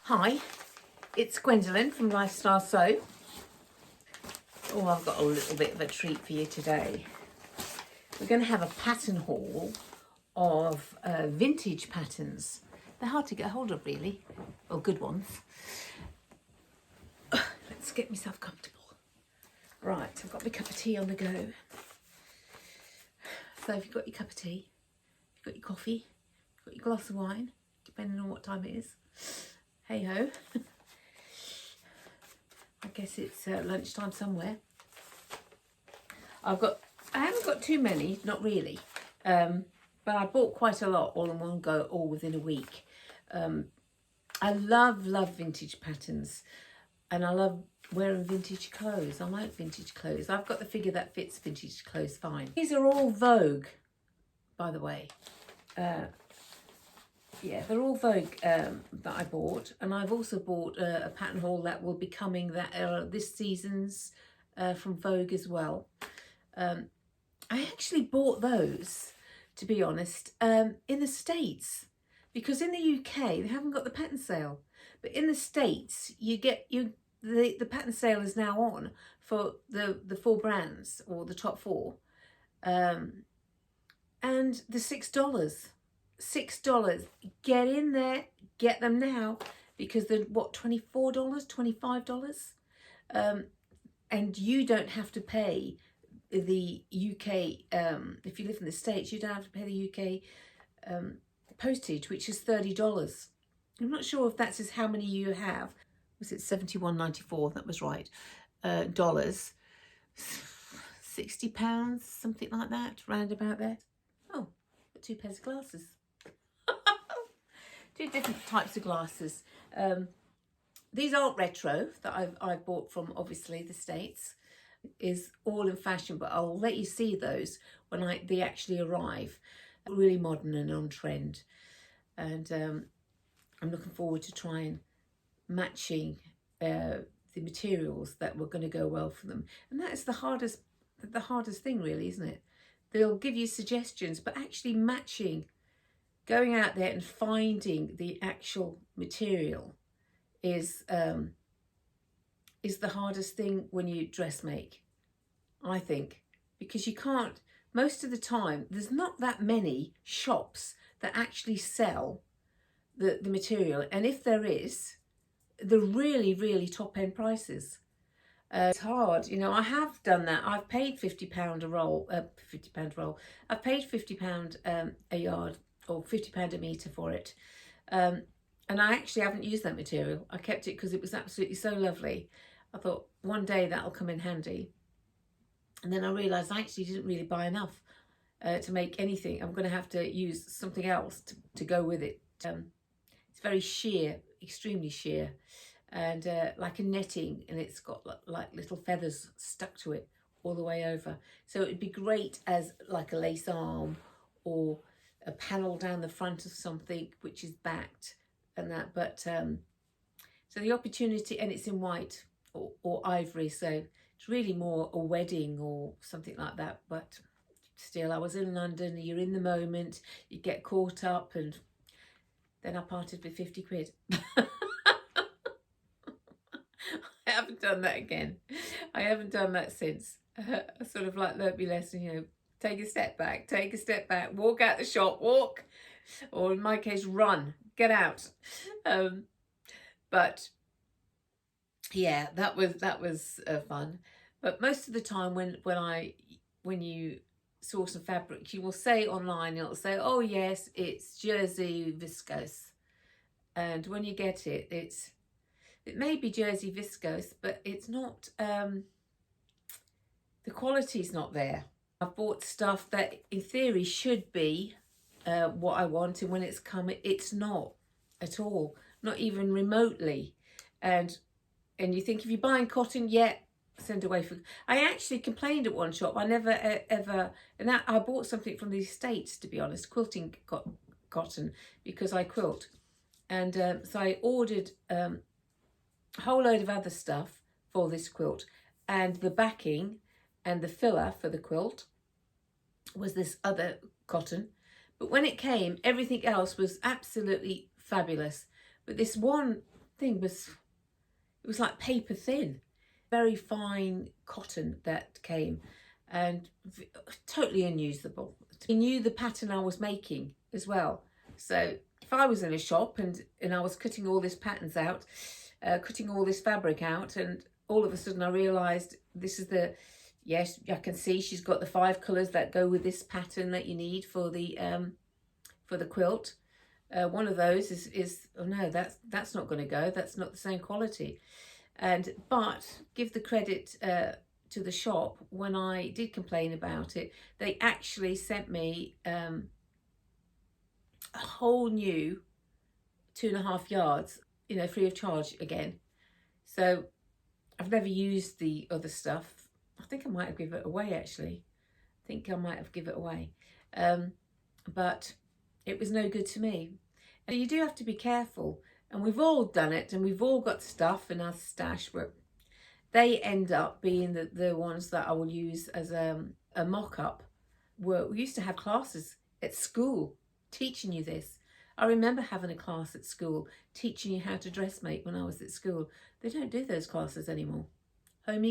Hi, it's Gwendolyn from Lifestyle Sew. Oh, I've got a little bit of a treat for you today. We're going to have a pattern haul of vintage patterns. They're hard to get hold of, really. Well, good ones. Let's get myself comfortable. Right, I've got my cup of tea on the go. So if you've got your cup of tea, you've got your coffee, you've got your glass of wine, depending on what time it is. Hey ho. I guess it's lunchtime somewhere. I haven't got too many, not really, but I bought quite a lot all in one go, all within a week. I love vintage patterns, and I love wearing vintage clothes. I like vintage clothes. I've got the figure that fits vintage clothes fine. These are all Vogue, by the way. Yeah, they're all Vogue that I bought, and I've also bought a pattern haul that will be coming this season's from Vogue as well. I actually bought those, to be honest, in the States, because in the UK they haven't got the pattern sale, but in the States the pattern sale is now on for the four brands, or the top four, and the $6. $6. Get in there, get them now, because they're what, $24, $25, and you don't have to pay the UK. If you live in the States, you don't have to pay the UK postage, which is $30. I'm not sure if that's how many you have. Was it $71.94? That was right. Dollars, £60, something like that, round about there. Oh, got two pairs of glasses. Two different types of glasses. These aren't retro that I've bought from, obviously, the States. Is all in fashion, but I'll let you see those when they actually arrive. Really modern and on trend, and I'm looking forward to trying matching the materials that were going to go well for them. And that is the hardest thing, really, isn't it? They'll give you suggestions, but actually matching, going out there and finding the actual material is the hardest thing when you dress make, I think, because you can't, most of the time, there's not that many shops that actually sell the material. And if there is, the really, really top end prices. It's hard, you know. I have done that. I've paid £50 a roll, £50 a roll. I've paid £50 a yard, or £50 a metre for it. And I actually haven't used that material. I kept it because it was absolutely so lovely. I thought one day that'll come in handy. And then I realised I actually didn't really buy enough to make anything. I'm going to have to use something else to go with it. It's very sheer, extremely sheer, and like a netting, and it's got like little feathers stuck to it all the way over. So it'd be great as like a lace arm, or a panel down the front of something which is backed and that. But so the opportunity, and it's in white or ivory, so it's really more a wedding or something like that. But still, I was in London, you're in the moment, you get caught up, and then I parted with 50 quid. I haven't done that again. I haven't done that since. I sort of like learnt my lesson, you know, take a step back, walk out the shop, or in my case, run, get out. But yeah, that was fun. But most of the time when you source some fabric, you will say online, it'll say, oh yes, it's jersey viscose, and when you get it, it may be jersey viscose, but it's not, the quality's not there. I've bought stuff that in theory should be what I want, and when it's come, it's not at all, not even remotely. And you think, if you're buying cotton, send away for. I actually complained at one shop. I never ever, and that I bought something from the States, to be honest, quilting cotton, because I quilt, and so I ordered a whole load of other stuff for this quilt, and the backing and the filler for the quilt was this other cotton. But when it came, everything else was absolutely fabulous. But this one thing was, it was like paper thin, very fine cotton that came, and totally unusable. He knew the pattern I was making as well. So if I was in a shop and I was cutting all these patterns out, cutting all this fabric out, and all of a sudden I realised this is the, yes, I can see she's got the 5 colours that go with this pattern that you need for the quilt. One of those is oh no, that's not going to go. That's not the same quality. But give the credit to the shop. When I did complain about it, they actually sent me a whole new 2.5 yards, free of charge again. So I've never used the other stuff. I think I might have given it away, actually. But it was no good to me. And you do have to be careful. And we've all done it, and we've all got stuff in our stash, but they end up being the ones that I will use as a mock-up. We used to have classes at school teaching you this. I remember having a class at school teaching you how to dressmake when I was at school. They don't do those classes anymore. Home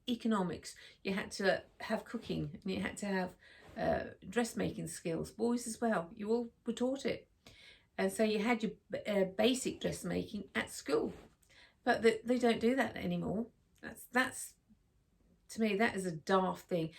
economics, you had to have cooking, and you had to have dressmaking skills. Boys as well, you all were taught it. And so you had your basic dressmaking at school. But they don't do that anymore. That's to me, that is a daft thing.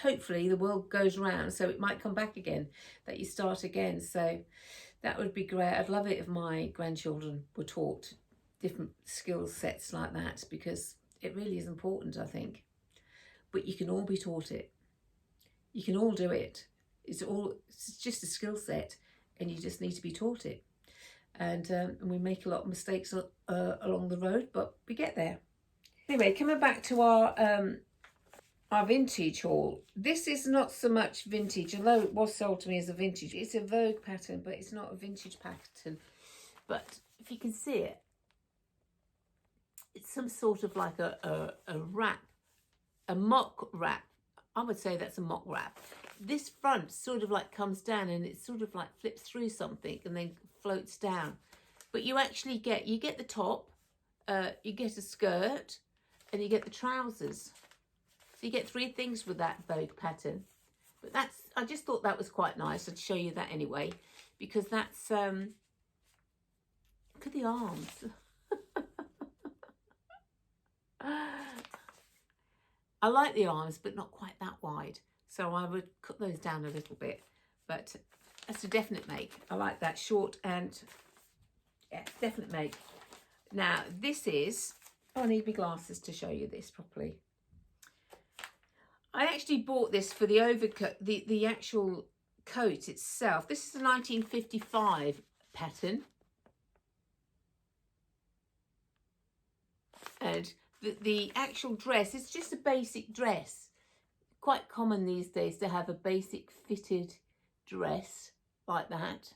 Hopefully the world goes round, so it might come back again, that you start again. So that would be great. I'd love it if my grandchildren were taught different skill sets like that, because it really is important, I think. But you can all be taught it. You can all do it. It's just a skill set, and you just need to be taught it. And we make a lot of mistakes along the road, but we get there. Anyway, coming back to our vintage haul. This is not so much vintage, although it was sold to me as a vintage. It's a Vogue pattern, but it's not a vintage pattern. But if you can see it, it's some sort of like a wrap, a mock wrap. I would say that's a mock wrap. This front sort of like comes down, and it sort of like flips through something and then floats down. But you actually get the top, you get a skirt, and you get the trousers. So you get 3 things with that Vogue pattern. But I just thought that was quite nice. I'd show you that anyway, because that's look at the arms. I like the arms, but not quite that wide. So I would cut those down a little bit. But that's a definite make. I like that, short and, yeah, definite make. Now, this is, I need my glasses to show you this properly. I actually bought this for the overcoat, the actual coat itself. This is a 1955 pattern. And the actual dress, it's just a basic dress. Quite common these days to have a basic fitted dress like that.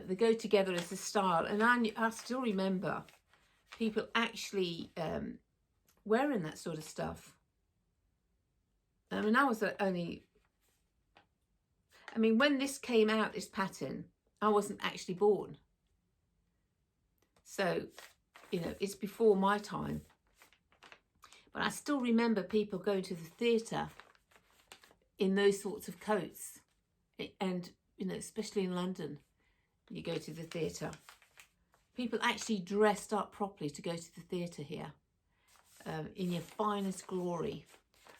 They go together as a style, and I still remember people actually wearing that sort of stuff. I mean, when this came out, this pattern, I wasn't actually born. So, it's before my time. But I still remember people going to the theatre in those sorts of coats. And, especially in London, you go to the theatre. People actually dressed up properly to go to the theatre here, in your finest glory.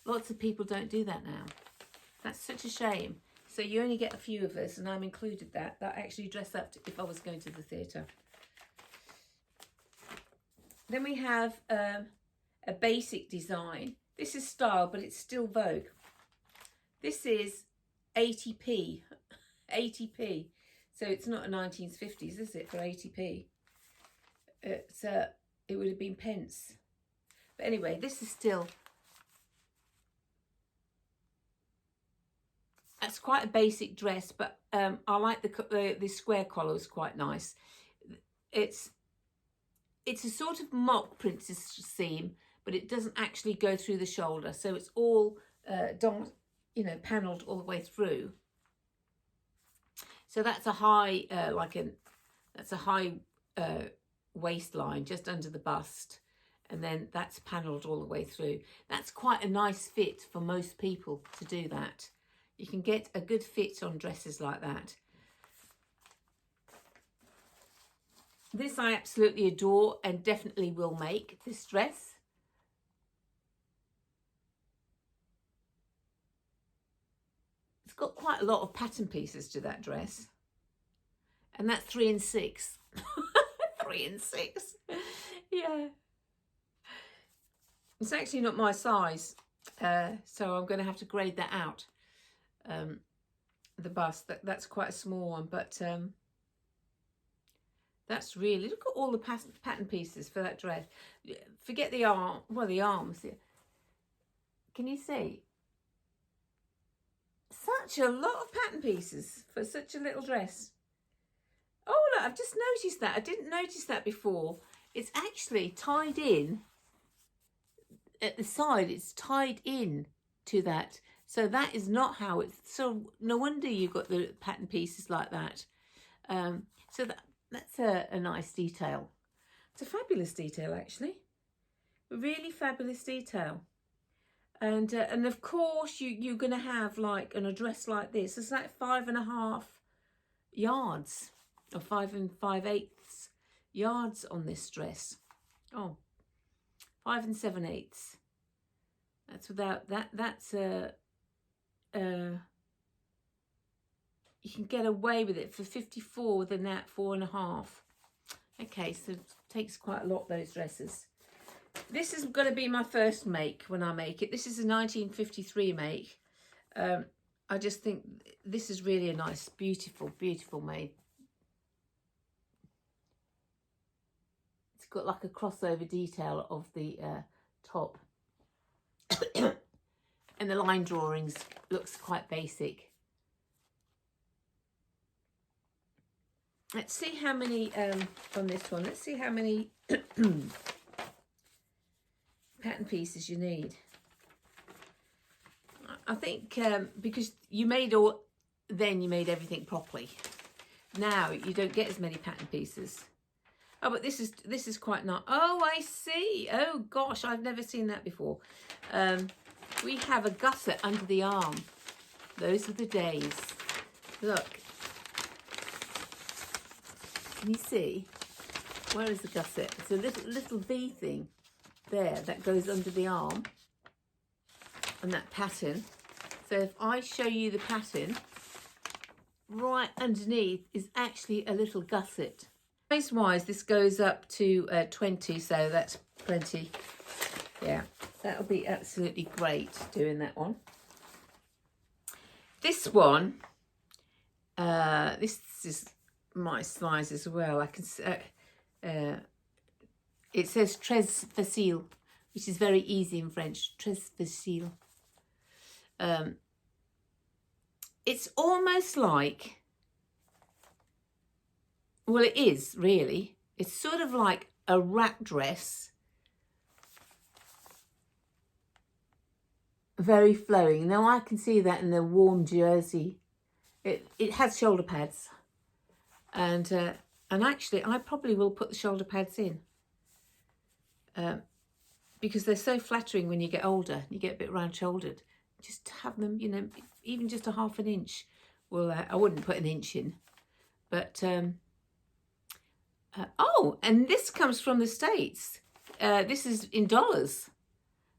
Lots of people don't do that now. That's such a shame. So you only get a few of us, and I'm included that actually dress up if I was going to the theatre. Then we have a basic design. This is style, but it's still Vogue. This is 80p. 80p. So it's not a 1950s, is it, for 80p? It would have been pence. But anyway, this is still... That's quite a basic dress, but I like the square collar is quite nice. It's a sort of mock princess seam, but it doesn't actually go through the shoulder, so it's all panelled all the way through. So that's a high, that's a high waistline, just under the bust, and then that's panelled all the way through. That's quite a nice fit for most people to do that. You can get a good fit on dresses like that. This I absolutely adore and definitely will make, this dress. It's got quite a lot of pattern pieces to that dress. And that's 3 and 6. 3 and 6. Yeah. It's actually not my size. So I'm going to have to grade that out. The bust, that's quite a small one, but that's really, look at all the pattern pieces for that dress. Forget the arm, well, the arms. Can you see? Such a lot of pattern pieces for such a little dress. Oh, look, I've just noticed that. I didn't notice that before. It's actually tied in at the side. It's tied in to that. So that is not how it's, so no wonder you got the pattern pieces like that. So that's a nice detail. It's a fabulous detail, actually. A really fabulous detail. And of course you're going to have like a dress like this. It's like 5.5 yards or 5 5/8 yards on this dress. Oh, 5 7/8. That's without that. That's you can get away with it for 54 with a net 4.5. Okay, so it takes quite a lot, those dresses. This is going to be my first make when I make it. This is a 1953 make. I just think this is really a nice, beautiful, beautiful made. It's got like a crossover detail of the top. And the line drawings looks quite basic. Let's see how many on this one. Let's see how many pattern pieces you need. I think because you made you made everything properly. Now you don't get as many pattern pieces. Oh, but this is quite nice. Oh, I see. Oh gosh, I've never seen that before. We have a gusset under the arm. Those are the days. Look. Can you see? Where is the gusset? It's a little V thing there that goes under the arm. And that pattern. So if I show you the pattern, right underneath is actually a little gusset. Size-wise, this goes up to 20, so that's plenty. Yeah, that'll be absolutely great doing that one. This one, this is my size as well. I can it says très facile, which is very easy in French. Très facile. It's almost like, well, it is really. It's sort of like a wrap dress, very flowing. Now I can see that in the warm jersey. It has shoulder pads. And actually, I probably will put the shoulder pads in because they're so flattering when you get older. You get a bit round-shouldered. Just have them, you know, even just a 1/2 inch. Well, I wouldn't put an inch in, but oh, and this comes from the States. This is in dollars.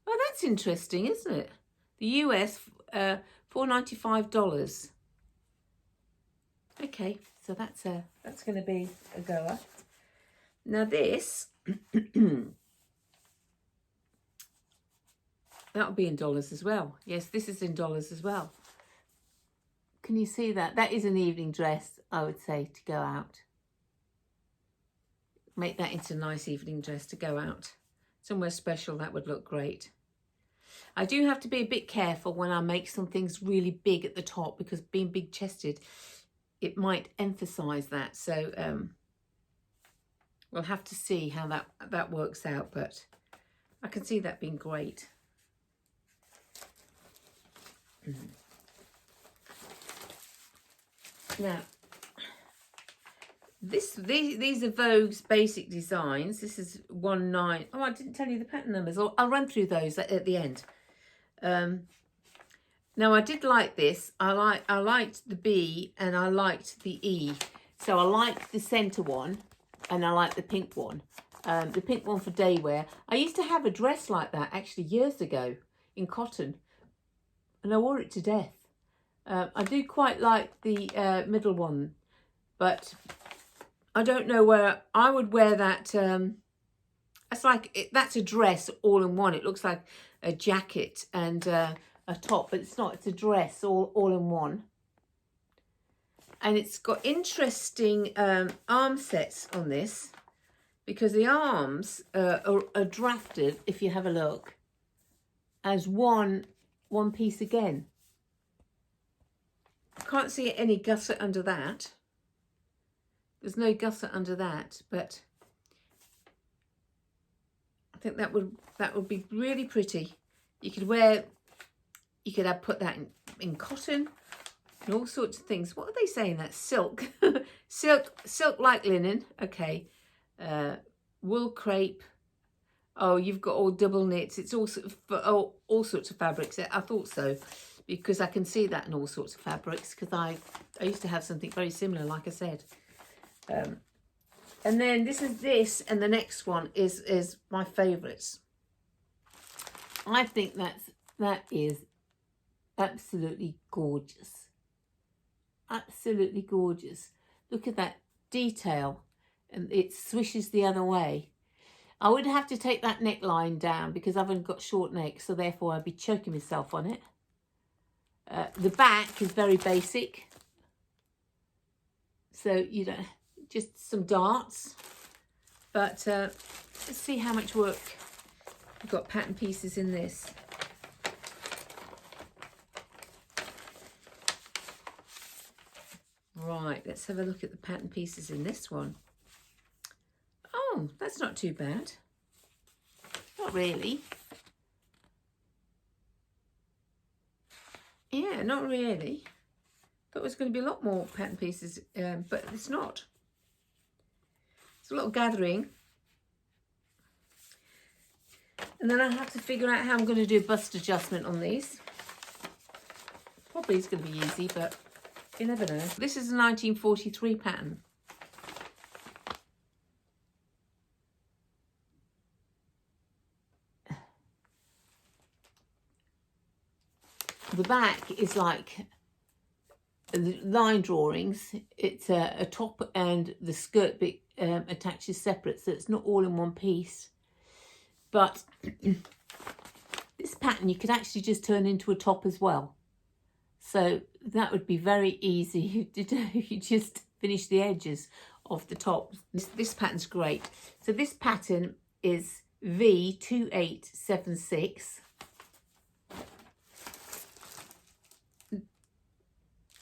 Oh, that's interesting, isn't it? The US, $495. Okay, so that's going to be a goer. Now this, that'll be in dollars as well. Yes, this is in dollars as well. Can you see that? That is an evening dress, I would say, to go out. Make that into a nice evening dress to go out. Somewhere special, that would look great. I do have to be a bit careful when I make some things really big at the top, because being big chested, it might emphasize that. So we'll have to see how that works out, but I can see that being great. Now, These are Vogue's basic designs. This is 19. Oh, I didn't tell you the pattern numbers. I'll run through those at the end. Now I did like this. I liked the B and I liked the E. So I like the centre one and I like the pink one. The pink one for day wear. I used to have a dress like that actually years ago in cotton, and I wore it to death. I do quite like the middle one, but I don't know where I would wear that. It's like that's a dress all in one. It looks like a jacket and a top, but it's not. It's a dress all in one. And it's got interesting arm sets on this, because the arms are drafted, if you have a look, as one piece again. Can't see any gusset under that. There's no gusset under that, but I think that would be really pretty. You could have put that in cotton and all sorts of things. What are they saying? That's silk. silk like linen. Okay. Wool crepe. Oh, you've got all double knits. It's all sorts of fabrics. I thought so, because I can see that in all sorts of fabrics, because I used to have something very similar, like I said. And then this, and the next one is my favourites. I think that is absolutely gorgeous. Absolutely gorgeous. Look at that detail, and it swishes the other way. I would have to take that neckline down because I haven't got short neck, so therefore I'd be choking myself on it. The back is very basic, so just some darts. But let's see how much work we've got. Pattern pieces in this. Right, let's have a look at the pattern pieces in this one. Oh, that's not too bad. Not really. Yeah, not really. Thought it was going to be a lot more pattern pieces, but it's not. It's a lot of gathering. And then I have to figure out how I'm going to do bust adjustment on these. Probably it's going to be easy, but you never know. This is a 1943 pattern. The back is like line drawings. It's a top and the skirt bit attaches separate, so it's not all in one piece. But this pattern you could actually just turn into a top as well. So that would be very easy to do. You just finish the edges of the top. This pattern's great. So this pattern is V2876.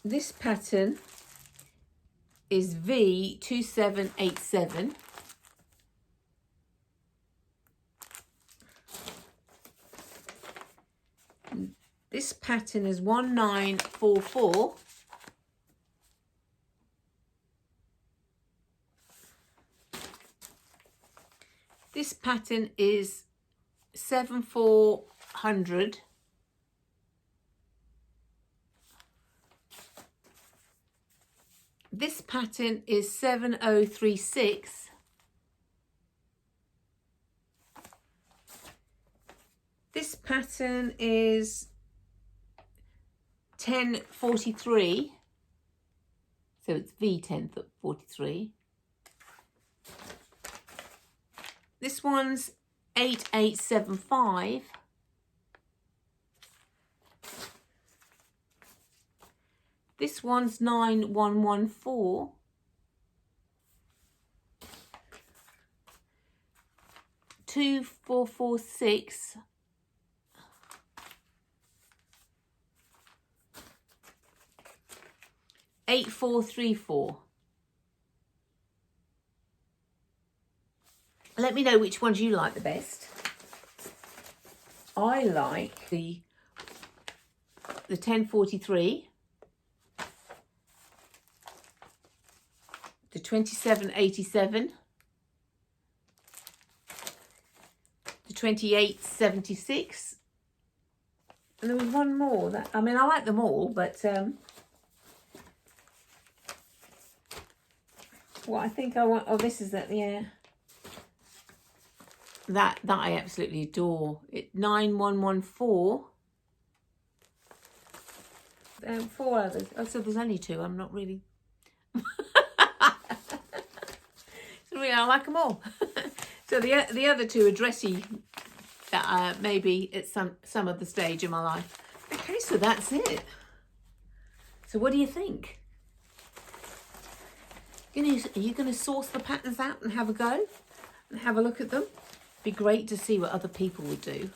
This pattern is V2787. This pattern is 1944. This pattern is 7400. This pattern is 7036. This pattern is 1043. So it's V1043. This one's 8875. This one's 9114. Two 446. Eight 434. Let me know which ones you like the best. I like the 1043. the 2787, the 2876, and there was one more that, I mean, I like them all, but what I think I want, oh, this is that, yeah, that I absolutely adore. It 9114. 4 others. Oh, so there's only 2. I'm not really. So really, I like them all. So the other 2 are dressy. Maybe at some other stage in my life. Okay, so that's it. So what do you think? Are you going to source the patterns out and have a go and have a look at them? Be great to see what other people would do.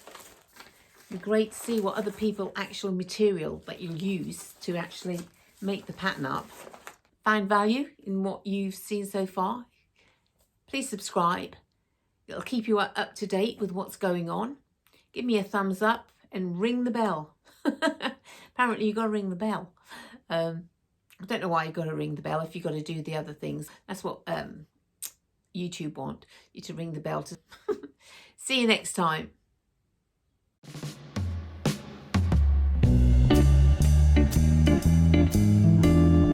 Be great to see what other people actual material that you'll use to actually make the pattern up. Find value in what you've seen so far. Please subscribe. It'll keep you up to date with what's going on. Give me a thumbs up and ring the bell. Apparently you've got to ring the bell. I don't know why you've got to ring the bell if you've got to do the other things. That's what YouTube want you to ring the bell to. See you next time.